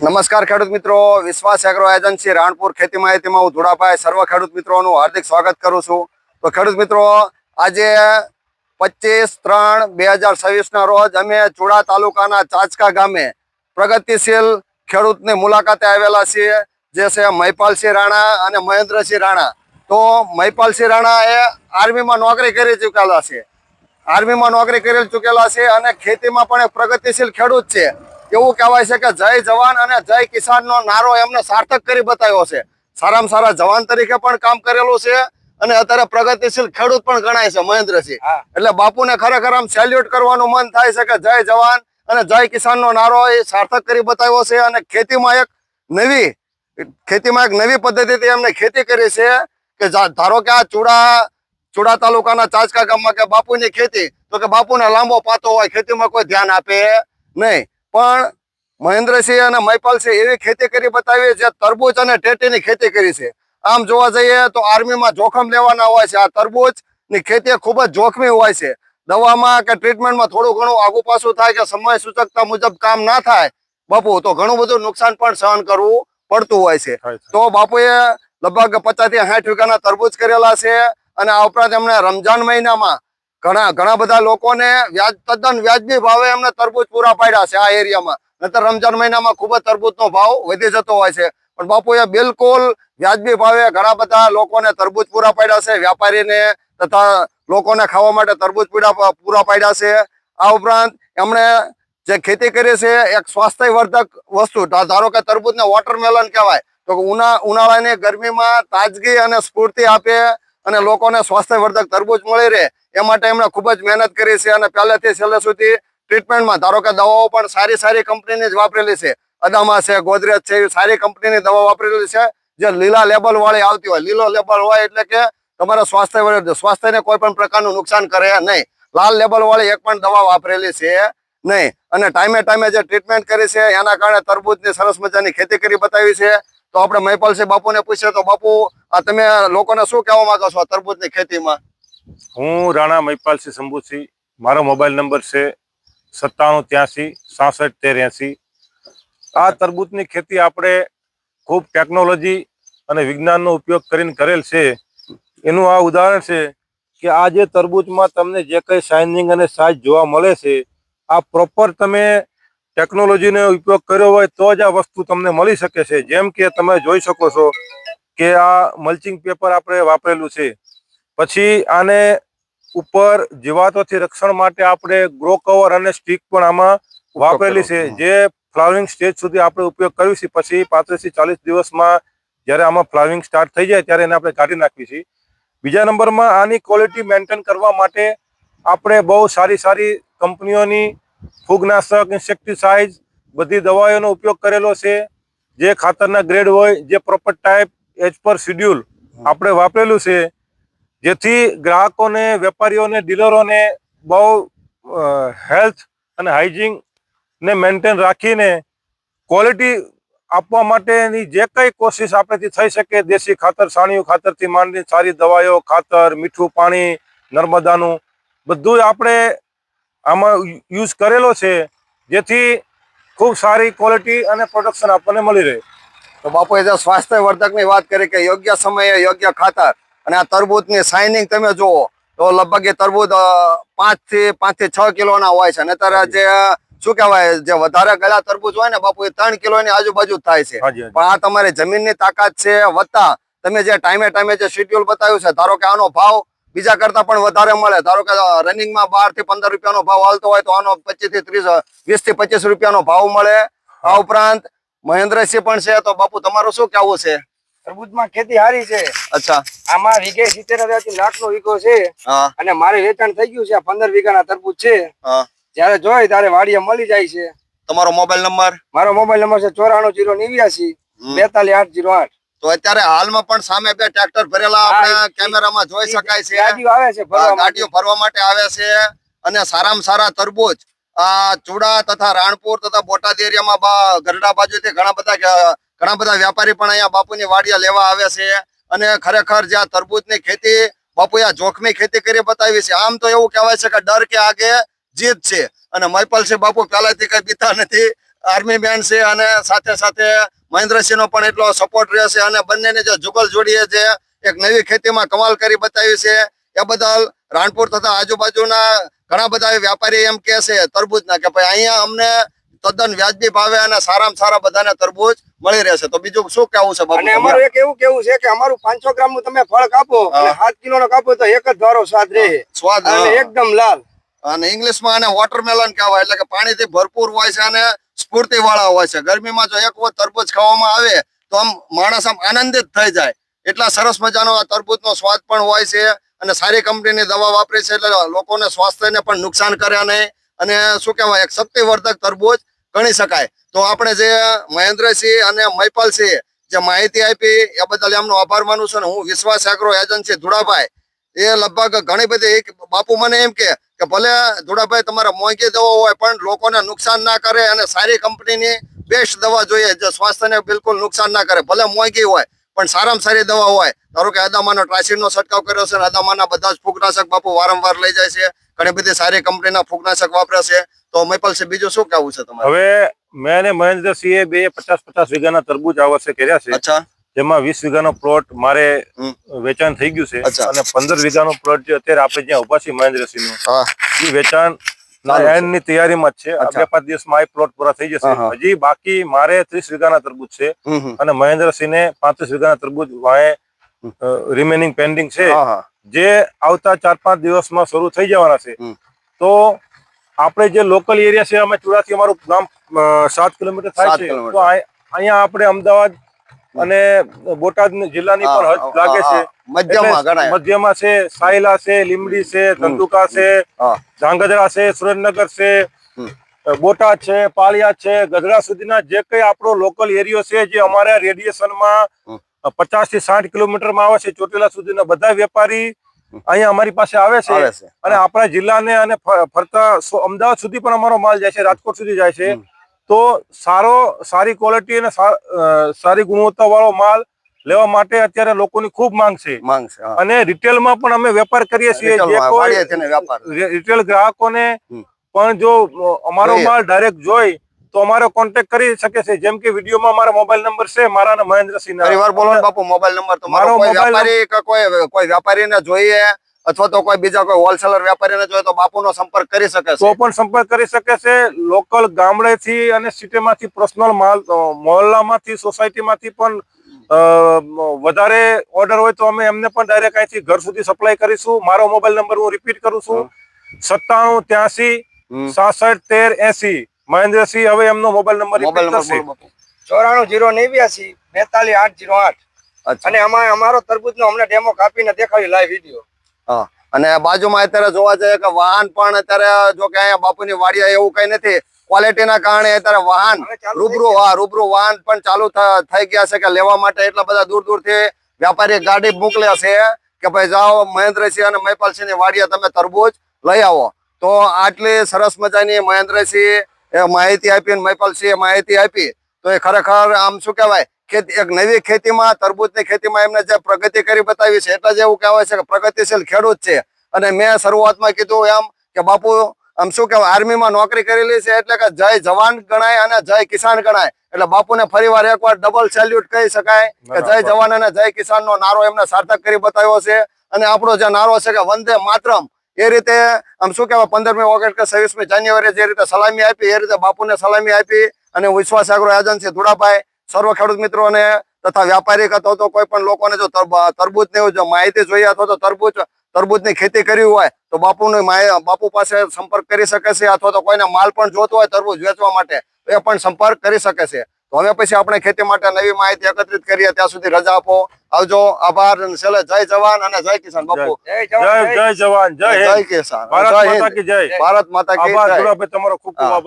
નમસ્કાર ખેડૂત મિત્રો, વિશ્વાસ એગ્રો એજન્સી રાણપુર ખેતી માહિતીમાં હું ધુડાભાઈ સર્વ ખેડૂત મિત્રોનું હાર્દિક સ્વાગત કરું છું. તો ખેડૂત મિત્રો, આજે 25/3/2026 રોજ અમે ચુડા તાલુકાના ચાચકા ગામે પ્રગતિશીલ ખેડૂતની મુલાકાતે આવેલા છીએ, જે છે મહિપાલસિંહ રાણા અને મહેન્દ્રસિંહ રાણા. તો મહિપાલસિંહ રાણા એ આર્મીમાં નોકરી કરી ચૂકેલા છે અને ખેતીમાં પણ એક પ્રગતિશીલ ખેડૂત છે. એવું કહેવાય છે કે જય જવાન અને જય કિસાનનો નારો એમને સાર્થક કરી બતાવ્યો છે. સારામાં સારા જવાન તરીકે પણ કામ કરેલું છે અને અત્યારે પ્રગતિશીલ ખેડૂત પણ ગણાય છે મહેન્દ્રસિંહ. એટલે બાપુને ખરેખર આમ સેલ્યુટ કરવાનું મન થાય છે કે જય જવાન અને જય કિસાનનો નારો એ સાર્થક કરી બતાવ્યો છે. અને ખેતીમાં એક નવી પદ્ધતિથી એમને ખેતી કરી છે કે ધારો કે આ ચુડા તાલુકાના ચાચકા ગામમાં કે બાપુની ખેતી, તો કે બાપુને લાંબો પાતો હોય, ખેતીમાં કોઈ ધ્યાન આપે નહીં. પણ મહેન્દ્રસિંહ અને મહિપાલસિંહ એવી ખેતી કરી બતાવી જે તરબૂચ અને ટેટીની ખેતી કરી છે. આમ જોવા જઈએ તો આર્મીમાં જોખમ લેવાના હોય છે. આ તરબૂચની ખેતી ખૂબ જ જોખમી હોય છે. દવામાં કે ટ્રીટમેન્ટમાં થોડું ઘણું આગુ પાછું થાય કે સમય સૂચકતા મુજબ કામ ના થાય બાપુ, તો ઘણું બધું નુકસાન પણ સહન કરવું પડતું હોય છે. તો બાપુએ લગભગ 50 થી 60 વીઘાના તરબૂચ કરેલા છે. અને આ ઉપરાંત એમણે રમજાન મહિનામાં ઘણા બધા લોકોને તદ્દન વ્યાજબી ભાવે એમને તરબૂચ પૂરા પાડ્યા છે આ એરિયામાં. નતર રમજાન મહિનામાં ખૂબ જ તરબૂચનો ભાવ વધી જતો હોય છે, પણ બાપુએ બિલકુલ વ્યાજબી ભાવે ઘણા બધા લોકોને તરબૂચ પૂરા પાડ્યા છે, વ્યાપારીને તથા લોકોને ખાવા માટે તરબૂચ પૂરા પાડ્યા છે. આ ઉપરાંત એમણે જે ખેતી કરી છે એક સ્વાસ્થ્યવર્ધક વસ્તુ, ધારો કે તરબૂચને વોટરમેલન કહેવાય, તો ઉનાળાની ગરમીમાં તાજગી અને સ્ફૂર્તિ આપે અને લોકોને સ્વાસ્થ્યવર્ધક તરબૂચ મળી રહે એ માટે એમણે ખૂબ જ મહેનત કરી છે. અને પહેલેથી છેલ્લે સુધી ટ્રીટમેન્ટમાં ધારો કે દવાઓ પણ સારી કંપનીની જ વાપરેલી છે. અદામા છે, ગોદરેજ છે, એવી સારી કંપનીની દવા વાપરેલી છે, જે લીલા લેબલ વાળી આવતી હોય. લીલો લેબલ હોય એટલે કે તમારા સ્વાસ્થ્યને કોઈ પણ પ્રકારનું નુકસાન કરે નહીં. લાલ લેબલ વાળી એક પણ દવા વાપરેલી છે નહીં. અને ટાઈમે જે ટ્રીટમેન્ટ કરી છે એના કારણે તરબૂચની સરસ મજાની ખેતી કરી બતાવી છે. તો આપણે મહિપાલસિંહ બાપુને પૂછીએ તો બાપુ, આ તમે લોકોને શું કહેવા માંગો છો તરબૂચની ખેતીમાં? હું રાણા મહિપાલસિંહ શંભુસિંહ, મારો મોબાઈલ નંબર છે 9783661380. આ તરબૂચની ખેતી આપણે ખૂબ ટેકનોલોજી અને વિજ્ઞાનનો ઉપયોગ કરીને કરેલ છે. એનું આ ઉદાહરણ છે કે આ જે તરબૂચમાં તમને જે કંઈ શાઇનિંગ અને સાઇઝ જોવા મળે છે, આ પ્રોપર તમે ટેકનોલોજીનો ઉપયોગ કર્યો હોય તો જ આ વસ્તુ તમને મળી શકે છે. જેમ કે તમે જોઈ શકો છો કે આ મલ્ચિંગ પેપર આપણે વાપરેલું છે. પછી આને ઉપર જીવાતોથી રક્ષણ માટે આપણે ગ્રો કવર અને સ્ટીક પણ આમાં વાપરેલી છે, જે ફ્લાવરિંગ સ્ટેજ સુધી આપણે ઉપયોગ કર્યું છે. પછી 35 થી 40 દિવસમાં જ્યારે આમાં ફ્લાવરિંગ સ્ટાર્ટ થઈ જાય ત્યારે એને આપણે કાઢી નાખીએ છીએ. બીજા નંબરમાં આની ક્વોલિટી મેન્ટેન કરવા માટે આપણે બહુ સારી કંપનીઓની ફૂગનાશક, ઇન્સેક્ટિસાઇડ બધી દવાઓનો ઉપયોગ કરેલો છે. જે ખાતરના ગ્રેડ હોય, જે proper type as per schedule આપણે વાપરેલું છે, જેથી ગ્રાહકોને, વેપારીઓને, ડીલરોને બહુ હેલ્થ અને હાઇજીન ને મેન્ટેન રાખીને ક્વોલિટી આપવા માટેની જે કંઈ કોશિશ આપણેથી થઈ શકે, દેશી ખાતર, છાણિયું ખાતરથી માંડી સારી દવાઓ, ખાતર, મીઠું પાણી, નર્મદાનું બધું આપણે આમાં યુઝ કરેલો છે, જેથી ખૂબ સારી ક્વોલિટી અને પ્રોડક્શન આપણને મળી રહે. તો બાપુએ જે સ્વાસ્થ્યવર્ધકની વાત કરી કે યોગ્ય સમયે યોગ્ય ખાતર, અને આ તરબૂચની શાઇનિંગ તમે જુઓ તો લગભગ એ તરબૂચ 5 થી 6 કિલોના હોય છે. નતર જે શું કહેવાય, જે વધારે ગળા તરબૂચ હોય ને બાપુ, એ 3 કિલોની આજુબાજુ થાય છે. પણ આ તમારી જમીનની તાકાત છે, વત્તા તમે જે ટાઈમે જે શેડ્યુલ બતાવ્યું છે, ધારો કે આનો ભાવ બીજા કરતા પણ વધારે મળે. ધારો કે રનિંગમાં 12 થી 15 રૂપિયાનો ભાવ હાલતો હોય તો આનો 20 થી 25 રૂપિયાનો ભાવ મળે. આ ઉપરાંત મહેન્દ્રસિંહ પણ છે. તો બાપુ તમારું શું કહેવું છે? તરબૂચમાં ખેતી સારી છે. અચ્છા. આમાં વીઘે 70,000 થી લાખનો વીઘો છે. અને મારે વેચાણ થઈ ગયું છે. 15 વીઘાના તરબૂચ છે. જયારે જોઈ ત્યારે વાડીએ મળી જાય છે. તમારો મોબાઈલ નંબર? મારો મોબાઈલ નંબર છે 940989 42808. તો અત્યારે હાલમાં પણ સામે બે ટ્રેક્ટર ભરેલા આપણે કેમેરામાં જોઈ શકાય છે. ગાડીઓ ભરવા માટે આવે છે. અને સારામાં સારા તરબૂચ આ ચુડા તથા રાણપુર તથા બોટાદ એરિયામાં ગરડા બાજુથી ઘણા બધા વ્યાપારી પણ અહીંયા બાપુની વાડીએ લેવા આવે છે. અને ખરેખર જે આ તરબૂચની ખેતી બાપુએ આ જોખમી ખેતી કરી બતાવી છે. આમ તો એવું કહેવાય છે કે ડર કે આગે જીત છે. અને મહિપાલસિંહ બાપુ પહેલાથી કઈ બીતા નથી આર્મી મેન છે અને સાથે સાથે મહેન્દ્રસિંહ નો પણ એટલો સપોર્ટ રહેશે અને બંનેને જે જુગલ જોડીએ છે એક નવી ખેતીમાં કમાલ કરી બતાવી છે એ બદલ રાણપુર તથા આજુબાજુના ઘણા બધા વેપારી એમ કે છે તરબૂચના કે ભાઈ અહીંયા અમને તદ્દન વ્યાજબી ભાવે અને સારામાં સારા બધાને તરબૂચ મળી રહેશે. તો બીજું શું કેવું છે બાપુ અને અમારું એક એવું કેવું છે કે અમારું 500 ગ્રામ નું તમે ફળ કાપો અને 7 કિલો નો કાપો તો એક જ ધારો સ્વાદ રહે, સ્વાદ અને એકદમ લાલ. અને ઇંગ્લિશમાં આને વોટરમેલન કહેવાય એટલે કે પાણીથી ભરપૂર હોય છે અને સ્ફૂર્તિ વાળા હોય છે. ગરમીમાં જો એક વખત તરબૂચ ખાવામાં આવે તો આમ માણસ આમ આનંદિત થઈ જાય. એટલા સરસ મજાનો આ તરબૂચનો સ્વાદ પણ હોય છે અને સારી કંપનીની દવા વાપરી છે એટલે લોકોને સ્વાસ્થ્યને પણ નુકસાન કરે નહીં અને શું કહેવાય એક શક્તિવર્ધક તરબૂચ ગણી શકાય. તો આપણે જે મહેન્દ્રસિંહ અને મહિપાલસિંહ જે માહિતી આપી એ બદલ એમનો આભાર માનું છું. અને હું વિશ્વાસ એગ્રો એજન્સી ધુડાભાઈ એ લગભગ ઘણી બધી બાપુ મને એમ કે ભલે ધુડાભાઈ તમારે મોંઘી દવા હોય પણ લોકોને નુકસાન ના કરે અને સારી કંપનીની બેસ્ટ દવા જોઈએ જે સ્વાસ્થ્યને બિલકુલ નુકસાન ના કરે. ભલે મોંઘી હોય પણ સારામાં સારી દવા હોય. ધારો કે અદામાનો ટ્રાઇસિનનો છંટકાવ કર્યો છે અને અદામાના બધા જ ફૂગનાશક બાપુ વારંવાર લઈ જાય છે. ઘણી બધી સારી કંપનીના ફૂગનાશક વાપરે છે. તો મહિપાલસિંહ બીજું શું કહેવું છે તમારે? હવે મેં અને મહેન્દ્રસિંહે 50 વીઘાના તરબૂચ આ વર્ષે કર્યા છે. અચ્છા, જેમાં 20 વીઘાનો પ્લોટ મારે વેચાણ થઈ ગયું છે અચ્છા. અને 15 વીઘાનો પ્લોટ જે અત્યારે આપણે જ્યાં ઉભા છીએ મહેન્દ્રસિંહનું હા, એ વેચાણ ચાલુ છે. એન્ડની તૈયારીમાં જ છે. આ અચ્છા. 2-5 દિવસમાં આ પ્લોટ પૂરા થઈ જશે. હા, હા. હજી બાકી મારે 30 વીઘાના તરબૂચ છે અને મહેન્દ્રસિંહને 35 વીઘાના તરબૂચ વાંહે રિમેનિંગ પેન્ડિંગ છે, હા, હા. જે આવતા 4-5 દિવસમાં શરૂ થઈ જવાના છે. તો આપણે જે લોકલ એરિયા છે, અમે ચુડાથી અમારું ગામ 7 કિલોમીટર થાય 7 છે. કિલોમીટર. તો અહીંયા આપણે અમદાવાદ અને બોટાદ જિલ્લાની પણ હદ લાગે છે. મધ્યમાં ગણાય. મધ્યમાં છે, સાયલા છે, લીમડી છે, ધંધુકા છે, હા. ધાંગધ્રા છે, સુરેન્દ્રનગર છે, બોટાદ છે, પાળિયાદ છે, ગઢડા સુધીના જે કઈ આપણો લોકલ એરિયો છે જે અમારા રેડિયેશનમાં 50 થી 60 કિલોમીટરમાં આવે છે, ચોટીલા સુધીના બધા વેપારી અહીંયા અમારી પાસે આવે છે. અને આપણા જિલ્લાને અને ફરતા અમદાવાદ સુધી પણ અમારો માલ જાય છે, રાજકોટ સુધી જાય છે. તો સારી ક્વોલિટી અને સારી ગુણવત્તા વાળો માલ લેવા માટે અત્યારે લોકોની ખૂબ માંગ છે. અને રિટેલમાં પણ અમે વેપાર કરીએ છીએ. જે કોઈ રિટેલ ગ્રાહકોને પણ જો અમારો માલ ડાયરેક્ટ જોઈ તો અમારો કોન્ટેક્ટ કરી શકે છે. જેમ કે વિડીયોમાં મારા મોબાઈલ નંબર છે, મારા અને મહેન્દ્રસિંહ. પરિવાર બોલો ને બાપુ મોબાઈલ નંબર. તો મારો વેપારી કે કોઈ વેપારીને જોઈએ અથવા તો કોઈ બીજા કોઈ હોલસેલર વેપારીને જોઈએ તો બાપુનો સંપર્ક કરી શકે છે. તો પણ સંપર્ક કરી શકે છે. લોકલ ગામડેથી અને સિટીમાંથી પર્સનલ માલ, મોહલ્લામાંથી, સોસાયટીમાંથી પણ વધારે ઓર્ડર હોય તો અમે એમને પણ ડાયરેક્ટ અહીંથી ઘર સુધી સપ્લાય કરીશું. મારો મોબાઈલ નંબર હું રિપીટ કરું છું, 97 83 66 13 80. મહેન્દ્રસિંહ હવે એમનો મોબાઈલ નંબર રિપીટ કરશે. 94 089 42 808. અને અમારો તરબૂચનો અમને ડેમો કાપીને દેખાડી લાઈવ વિડીયો. હા, અને બાજુમાં અત્યારે જોવા જઈએ કે વાહન પણ અત્યારે જો કે અહીંયા બાપુની વાડિયા એવું કઈ નથી. ક્વોલિટીના કારણે અત્યારે વાહન રૂબરૂ વાહન પણ ચાલુ થઈ ગયા છે કે લેવા માટે એટલા બધા દૂર દૂરથી વ્યાપારી ગાડી મોકલે છે કે ભાઈ જાઓ મહેન્દ્રસિંહ અને મહિપાલસિંહની વાડિયા તમે તરબૂચ લઈ આવો. તો આટલી સરસ મજાની મહેન્દ્રસિંહ માહિતી આપી અને મહિપાલસિંહે માહિતી આપી તો એ ખરેખર આમ શું કહેવાય એક નવી ખેતીમાં, તરબૂચની ખેતીમાં એમને જે પ્રગતિ કરી બતાવી છે એટલે જ એવું કહેવાય છે કે પ્રગતિશીલ ખેડૂત છે. અને મેં શરૂઆતમાં કીધું એમ કે બાપુ આમ શું કહેવાય આર્મીમાં નોકરી કરેલી છે એટલે કે જય જવાન ગણાય અને જય કિસાન ગણાય. એટલે બાપુને ફરીવાર એકવાર ડબલ સેલ્યુટ કહી શકાય કે જય જવાન અને જય કિસાનનો નારો એમને સાર્થક કરી બતાવ્યો છે. અને આપણો જે નારો છે કે વંદે માતરમ, એ રીતે આમ શું કહેવાય 15મી ઓગસ્ટ કે 26મી જાન્યુઆરી જે રીતે સલામી આપી એ રીતે બાપુને સલામી આપી. અને વિશ્વાસ એગ્રો એજન્સી ધુડાભાઈ સર્વ ખેડૂત મિત્રોને તથા વ્યાપારી અથવા તો કોઈ પણ લોકોને જો તરબૂચની જો માહિતી જોઈએ અથવા તો તરબૂચની ખેતી કરવી હોય તો બાપુ પાસે સંપર્ક કરી શકે છે. અથવા તો કોઈને માલ પણ જોતો હોય તરબૂચ વેચવા માટે તો એ પણ સંપર્ક કરી શકે છે. તો હવે પછી આપણે ખેતી માટે નવી માહિતી એકત્રિત કરીએ. ત્યાં સુધી રજા આપો. આવજો. આભાર. છેલ્લે જય જવાન અને જય કિસાન બાપુ. જય જવાન, જય જય કિસાન, ભારત માતા કી જય. ભારત માતા કી જય. તમારો ખૂબ ખૂબ આભાર.